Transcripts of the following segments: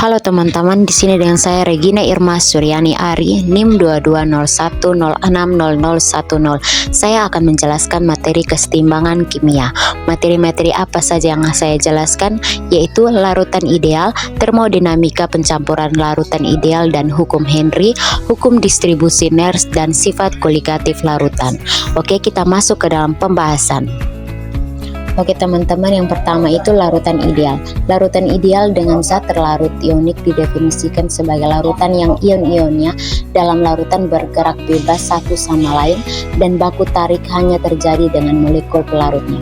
Halo teman-teman, di sini dengan saya Regina Irma Suryani Ari, NIM 2201060010. Saya akan menjelaskan materi kesetimbangan kimia. Materi-materi apa saja yang saya jelaskan, yaitu larutan ideal, termodinamika pencampuran larutan ideal dan hukum Henry, hukum distribusi Nernst, dan sifat koligatif larutan. Oke, kita masuk ke dalam pembahasan. Oke teman-teman, yang pertama itu larutan ideal. Larutan ideal dengan zat terlarut ionik didefinisikan sebagai larutan yang ion-ionnya dalam larutan bergerak bebas satu sama lain dan baku tarik hanya terjadi dengan molekul pelarutnya.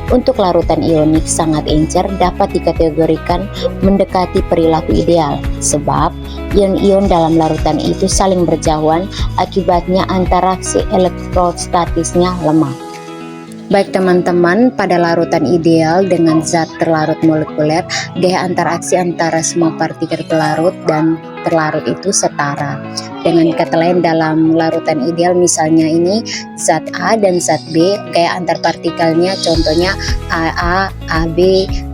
Untuk larutan ionik sangat encer dapat dikategorikan mendekati perilaku ideal, sebab ion-ion dalam larutan itu saling berjauhan, akibatnya interaksi elektrostatisnya lemah. Baik teman-teman, pada larutan ideal dengan zat terlarut molekuler, gaya interaksi antara semua partikel pelarut dan terlarut itu setara. Dengan kata lain, dalam larutan ideal misalnya ini zat A dan zat B, gaya antar partikelnya contohnya AA, AB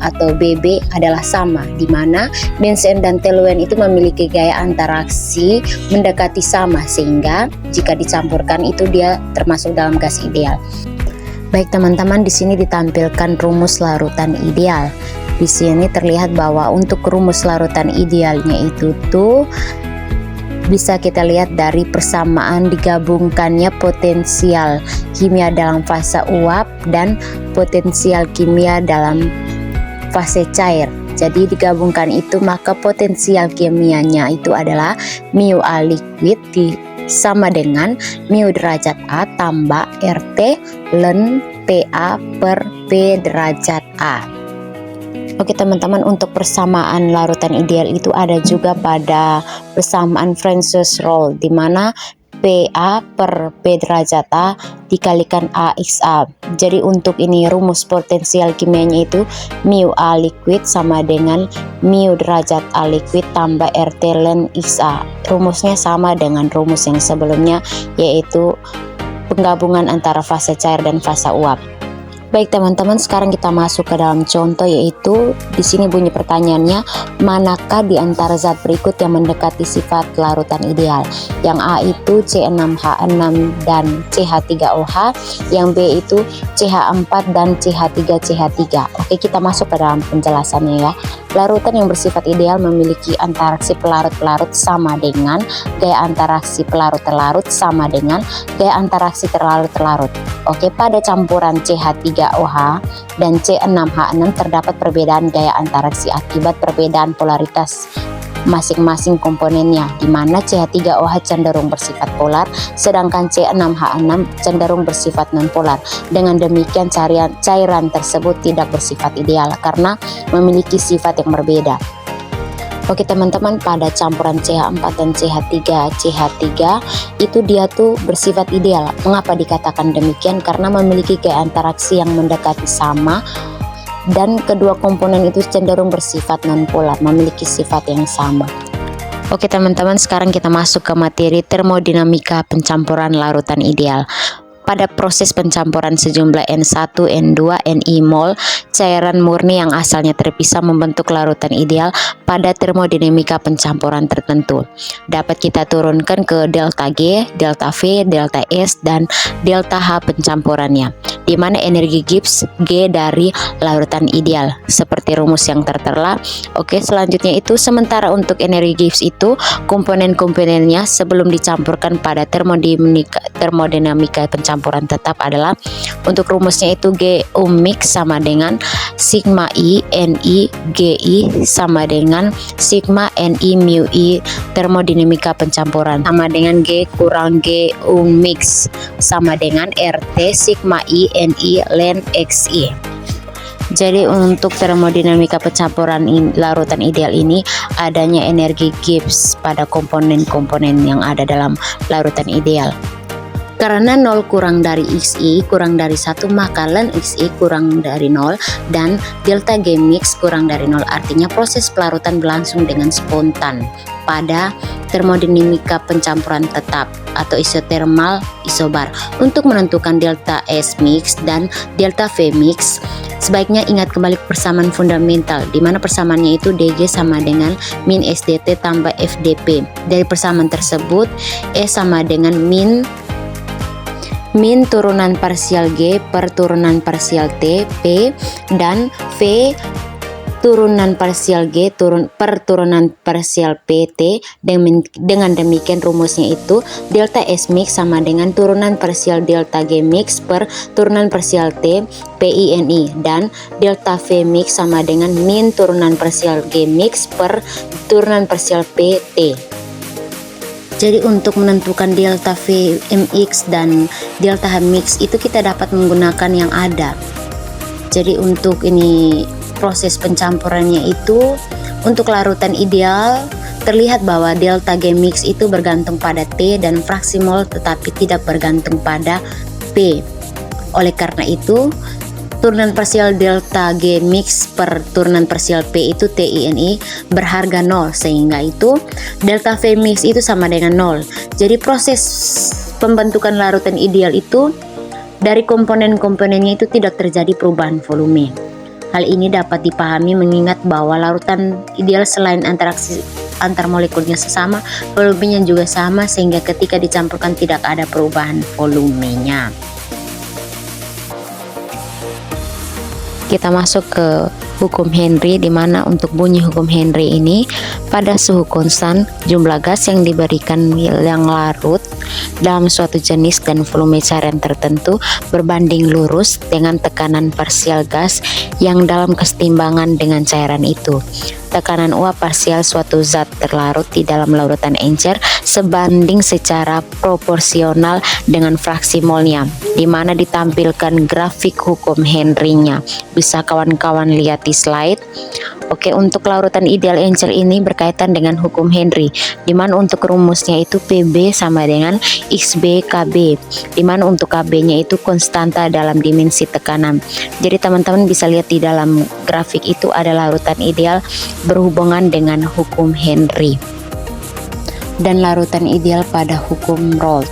atau BB adalah sama, di mana benzen dan toluen itu memiliki gaya interaksi mendekati sama, sehingga jika dicampurkan itu dia termasuk dalam gas ideal. Baik teman-teman, di sini ditampilkan rumus larutan ideal. Di sini terlihat bahwa untuk rumus larutan idealnya itu tuh bisa kita lihat dari persamaan digabungkannya potensial kimia dalam fase uap dan potensial kimia dalam fase cair. Jadi digabungkan itu maka potensial kimianya itu adalah mu A liquid sama dengan mu derajat A tambah RT ln PA per P derajat A. Oke teman-teman, untuk persamaan larutan ideal itu ada juga pada persamaan Francis Rule, di mana PA per P derajat A dikalikan AXA. Jadi untuk ini rumus potensial kimianya itu mu A liquid sama dengan mu derajat A liquid tambah RT ln XA. Rumusnya sama dengan rumus yang sebelumnya, yaitu penggabungan antara fase cair dan fase uap. Baik teman-teman, sekarang kita masuk ke dalam contoh, yaitu di sini bunyi pertanyaannya, manakah di antara zat berikut yang mendekati sifat larutan ideal? Yang A itu C6H6 dan CH3OH, yang B itu CH4 dan CH3CH3. Oke, kita masuk ke dalam penjelasannya ya. Larutan yang bersifat ideal memiliki interaksi pelarut-pelarut sama dengan gaya interaksi pelarut-telarut sama dengan gaya interaksi terlarut-telarut. Oke, pada campuran CH3OH dan C6H6 terdapat perbedaan gaya interaksi akibat perbedaan polaritas masing-masing komponennya, di mana CH3OH cenderung bersifat polar sedangkan C6H6 cenderung bersifat nonpolar. Dengan demikian cairan tersebut tidak bersifat ideal karena memiliki sifat yang berbeda. Oke teman-teman, pada campuran CH4 dan CH3 itu dia tuh bersifat ideal. Mengapa dikatakan demikian? Karena memiliki gaya interaksi yang mendekati sama dan kedua komponen itu cenderung bersifat nonpolar, memiliki sifat yang sama. Oke teman-teman, sekarang kita masuk ke materi termodinamika pencampuran larutan ideal. Pada proses pencampuran sejumlah N1, N2, Ni mol cairan murni yang asalnya terpisah membentuk larutan ideal pada termodinamika pencampuran tertentu. Dapat kita turunkan ke delta G, delta V, delta S, dan delta H pencampurannya, di mana energi Gibbs G dari larutan ideal seperti rumus yang tertera. Oke, selanjutnya itu sementara untuk energi Gibbs itu komponen-komponennya sebelum dicampurkan pada termodinamika pencampuran tetap adalah, untuk rumusnya itu G mix sama dengan sigma I Ni Gi sama dengan sigma Ni mu I termodinamika pencampuran sama dengan G kurang G mix sama dengan RT sigma I Ni ln Xi. Jadi untuk termodinamika pencampuran larutan ideal ini adanya energi Gibbs pada komponen-komponen yang ada dalam larutan ideal. Karena 0 kurang dari XI kurang dari 1, maka ln XI kurang dari 0 dan delta G mix kurang dari 0. Artinya proses pelarutan berlangsung dengan spontan pada termodinamika pencampuran tetap atau isothermal isobar. Untuk menentukan delta S mix dan delta V mix, sebaiknya ingat kembali persamaan fundamental, di mana persamaannya itu dG sama dengan min SDT tambah FDP. Dari persamaan tersebut, E sama dengan min turunan parsial G per turunan parsial T P, dan V turunan parsial G per turunan parsial PT. Dengan demikian rumusnya itu delta S mix sama dengan turunan parsial delta G mix per turunan parsial T PINI, dan delta V mix sama dengan min turunan parsial G mix per turunan parsial PT. Jadi untuk menentukan delta V mx dan delta H mix itu kita dapat menggunakan yang ada. Jadi untuk ini proses pencampurannya itu untuk larutan ideal terlihat bahwa delta G mix itu bergantung pada T dan fraksi mol tetapi tidak bergantung pada P. Oleh karena itu turunan parsial delta G mix per turunan parsial P itu TINI berharga 0, sehingga itu delta V mix itu sama dengan 0. Jadi proses pembentukan larutan ideal itu dari komponen-komponennya itu tidak terjadi perubahan volume. Hal ini dapat dipahami mengingat bahwa larutan ideal selain interaksi antar molekulnya sesama, volumenya juga sama, sehingga ketika dicampurkan tidak ada perubahan volumenya. Kita masuk ke hukum Henry, di mana untuk bunyi hukum Henry ini pada suhu konstan jumlah gas yang diberikan yang larut dalam suatu jenis dan volume cairan tertentu berbanding lurus dengan tekanan parsial gas yang dalam kesetimbangan dengan cairan itu. Tekanan uap parsial suatu zat terlarut di dalam larutan encer sebanding secara proporsional dengan fraksi molnya, di mana ditampilkan grafik hukum Henry-nya. Bisa kawan-kawan lihat di slide. Oke, untuk larutan ideal encer ini berkaitan dengan hukum Henry, di mana untuk rumusnya itu PB sama dengan XB KB, di mana untuk KB-nya itu konstanta dalam dimensi tekanan. Jadi teman-teman bisa lihat di dalam grafik itu ada larutan ideal berhubungan dengan hukum Henry dan larutan ideal pada hukum Raoult.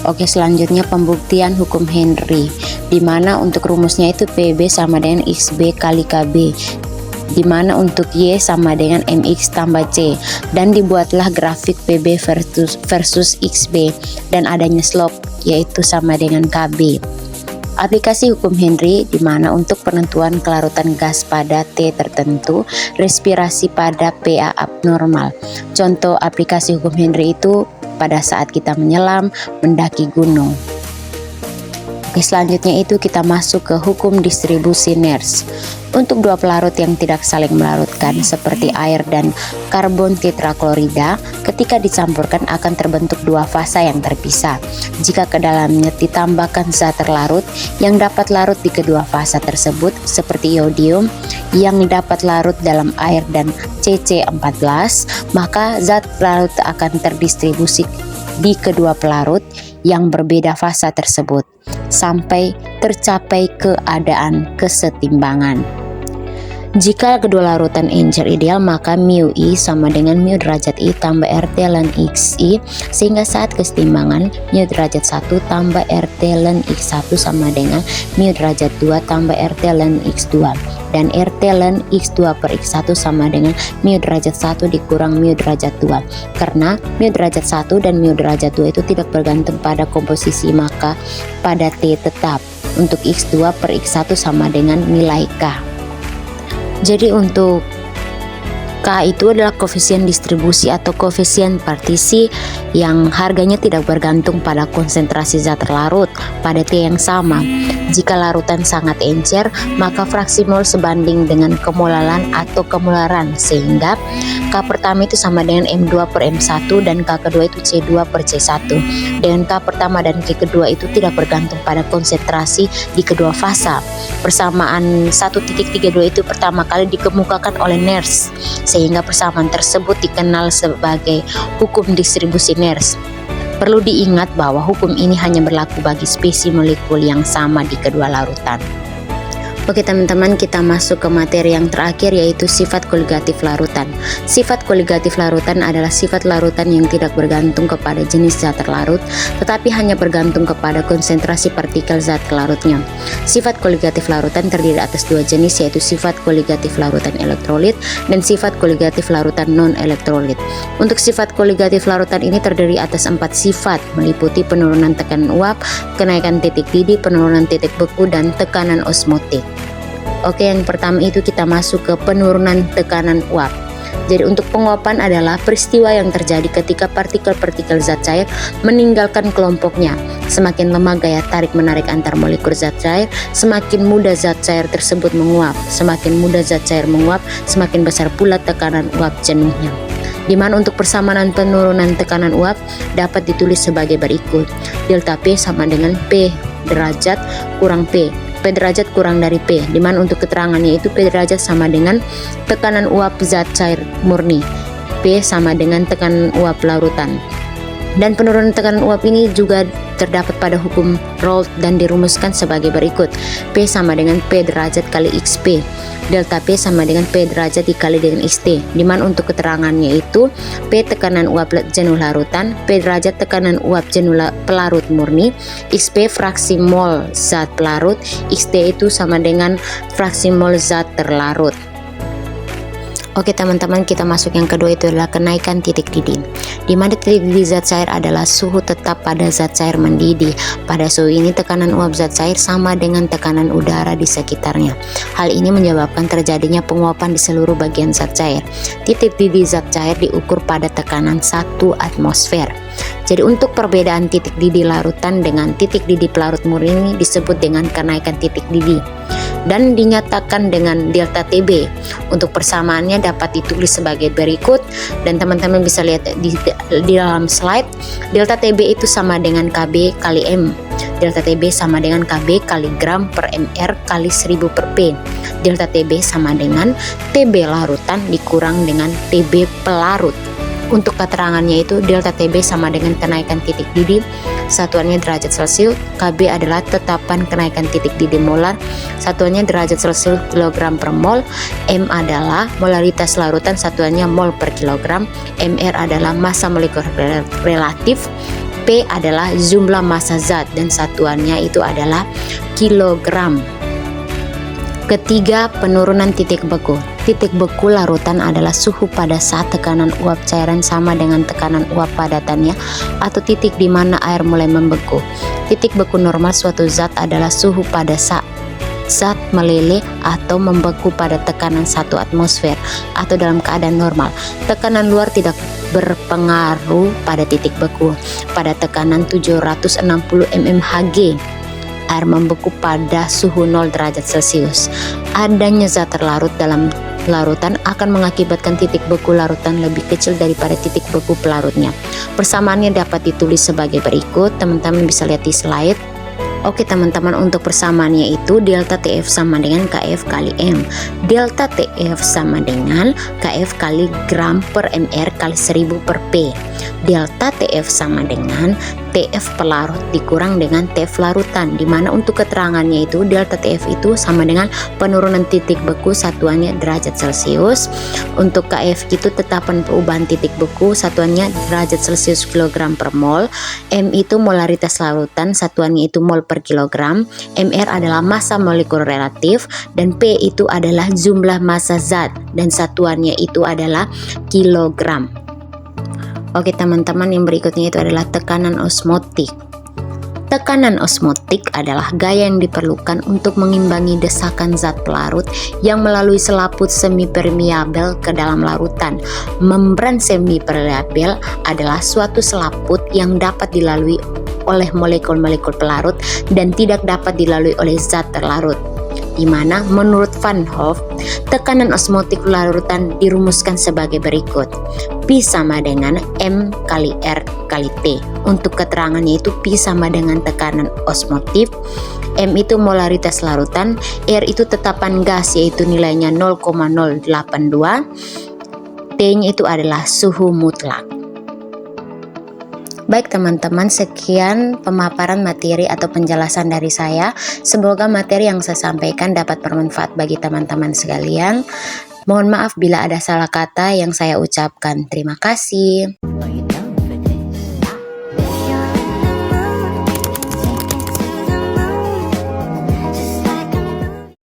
Oke, selanjutnya pembuktian hukum Henry, di mana untuk rumusnya itu PB sama dengan XB kali KB, di mana untuk Y sama dengan MX tambah C, dan dibuatlah grafik PB versus XB dan adanya slope yaitu sama dengan KB. Aplikasi hukum Henry, di mana untuk penentuan kelarutan gas pada T tertentu, respirasi pada PA abnormal. Contoh aplikasi hukum Henry itu pada saat kita menyelam, mendaki gunung. Oke, selanjutnya itu kita masuk ke hukum distribusi Nernst. Untuk dua pelarut yang tidak saling melarutkan seperti air dan karbon tetraklorida, ketika dicampurkan akan terbentuk dua fasa yang terpisah. Jika ke dalamnya ditambahkan zat terlarut yang dapat larut di kedua fasa tersebut seperti iodium yang dapat larut dalam air dan CC14, maka zat larut akan terdistribusi di kedua pelarut yang berbeda fasa tersebut sampai tercapai keadaan kesetimbangan. Jika kedua larutan encer ideal, maka mu I sama dengan mu derajat I tambah RT ln XI, sehingga saat kesetimbangan mu derajat 1 tambah RT ln X1 sama dengan mu derajat 2 tambah RT ln X2, dan RT ln X2 per X1 sama dengan mu derajat 1 dikurang mu derajat 2. Karena mu derajat 1 dan mu derajat 2 itu tidak bergantung pada komposisi, maka pada T tetap untuk X2 per X1 sama dengan nilai K. Jadi untuk K itu adalah koefisien distribusi atau koefisien partisi yang harganya tidak bergantung pada konsentrasi zat terlarut pada T yang sama. Jika larutan sangat encer, maka fraksi mol sebanding dengan kemolaran atau kemolaran, sehingga K pertama itu sama dengan M2 per M1 dan K kedua itu C2 per C1. Dengan K pertama dan K kedua itu tidak bergantung pada konsentrasi di kedua fasa. Persamaan 1.32 itu pertama kali dikemukakan oleh Nernst, sehingga persamaan tersebut dikenal sebagai hukum distribusi Nernst. Perlu diingat bahwa hukum ini hanya berlaku bagi spesies molekul yang sama di kedua larutan. Oke teman-teman, kita masuk ke materi yang terakhir, yaitu sifat koligatif larutan. Sifat koligatif larutan adalah sifat larutan yang tidak bergantung kepada jenis zat terlarut, tetapi hanya bergantung kepada konsentrasi partikel zat larutnya. Sifat koligatif larutan terdiri atas dua jenis, yaitu sifat koligatif larutan elektrolit dan sifat koligatif larutan non-elektrolit. Untuk sifat koligatif larutan ini terdiri atas 4 sifat, meliputi penurunan tekanan uap, kenaikan titik didih, penurunan titik beku, dan tekanan osmotik. Oke, yang pertama itu kita masuk ke penurunan tekanan uap. Jadi untuk penguapan adalah peristiwa yang terjadi ketika partikel-partikel zat cair meninggalkan kelompoknya. Semakin lemah gaya tarik-menarik antar molekul zat cair, semakin mudah zat cair tersebut menguap. Semakin mudah zat cair menguap, semakin besar pula tekanan uap jenuhnya. Di mana untuk persamaan penurunan tekanan uap dapat ditulis sebagai berikut. Delta P sama dengan P derajat kurang P. P derajat kurang dari P, di mana untuk keterangannya itu P derajat sama dengan tekanan uap zat cair murni, P sama dengan tekanan uap larutan. Dan penurunan tekanan uap ini juga terdapat pada hukum Raoult dan dirumuskan sebagai berikut. P sama dengan P derajat kali XP. Delta P sama dengan P derajat dikali dengan XT. Di mana untuk keterangannya itu P tekanan uap jenuh larutan, P derajat tekanan uap jenuh pelarut murni, XP fraksi mol zat pelarut, XT itu sama dengan fraksi mol zat terlarut. Oke teman-teman, kita masuk yang kedua, itu adalah kenaikan titik didih. Di mana titik didih zat cair adalah suhu tetap pada zat cair mendidih. Pada suhu ini tekanan uap zat cair sama dengan tekanan udara di sekitarnya. Hal ini menyebabkan terjadinya penguapan di seluruh bagian zat cair. Titik didih zat cair diukur pada tekanan 1 atmosfer. Jadi untuk perbedaan titik didih larutan dengan titik didih pelarut murni ini disebut dengan kenaikan titik didih dan dinyatakan dengan delta TB. Untuk persamaannya dapat ditulis sebagai berikut, dan teman-teman bisa lihat di dalam slide. Delta TB itu sama dengan KB kali M. Delta TB sama dengan KB kali gram per mr kali 1000 per P. Delta TB sama dengan TB larutan dikurang dengan TB pelarut. Untuk keterangannya itu delta TB sama dengan kenaikan titik didih, satuannya derajat Celcius. KB adalah tetapan kenaikan titik didih molar, satuannya derajat Celcius kilogram per mol. M adalah molaritas larutan, satuannya mol per kilogram. Mr adalah massa molekul relatif. P adalah jumlah massa zat dan satuannya itu adalah kilogram. Ketiga, penurunan titik beku. Titik beku larutan adalah suhu pada saat tekanan uap cairan sama dengan tekanan uap padatannya, atau titik di mana air mulai membeku. Titik beku normal suatu zat adalah suhu pada saat zat meleleh atau membeku pada tekanan 1 atmosfer atau dalam keadaan normal. Tekanan luar tidak berpengaruh pada titik beku. Pada tekanan 760 mmHg, air membeku pada suhu 0 derajat Celcius. Adanya zat terlarut dalam larutan akan mengakibatkan titik beku larutan lebih kecil daripada titik beku pelarutnya. Persamaannya dapat ditulis sebagai berikut, teman-teman bisa lihat di slide. Oke teman-teman, untuk persamaannya itu delta TF sama dengan KF kali M. Delta TF sama dengan KF kali gram per mr kali 1000 per P. Delta TF sama dengan TF pelarut dikurang dengan TF larutan, dimana untuk keterangannya itu delta TF itu sama dengan penurunan titik beku, satuannya derajat Celcius. Untuk KF itu tetapan perubahan titik beku, satuannya derajat Celcius kilogram per mol. M itu molaritas larutan, satuannya itu mol per kilogram. Mr adalah massa molekul relatif, dan P itu adalah jumlah massa zat dan satuannya itu adalah kilogram. Oke teman-teman, yang berikutnya itu adalah tekanan osmotik. Tekanan osmotik adalah gaya yang diperlukan untuk mengimbangi desakan zat pelarut yang melalui selaput semi-permeabel ke dalam larutan. Membran semi-permeabel adalah suatu selaput yang dapat dilalui oleh molekul-molekul pelarut dan tidak dapat dilalui oleh zat terlarut. Di mana menurut Van Hoff, tekanan osmotik larutan dirumuskan sebagai berikut. Pi sama dengan M kali R kali T. Untuk keterangannya itu Pi sama dengan tekanan osmotif, M itu molaritas larutan, R itu tetapan gas yaitu nilainya 0,082, T-nya itu adalah suhu mutlak. Baik teman-teman, sekian pemaparan materi atau penjelasan dari saya. Semoga materi yang saya sampaikan dapat bermanfaat bagi teman-teman sekalian. Mohon maaf bila ada salah kata yang saya ucapkan. Terima kasih.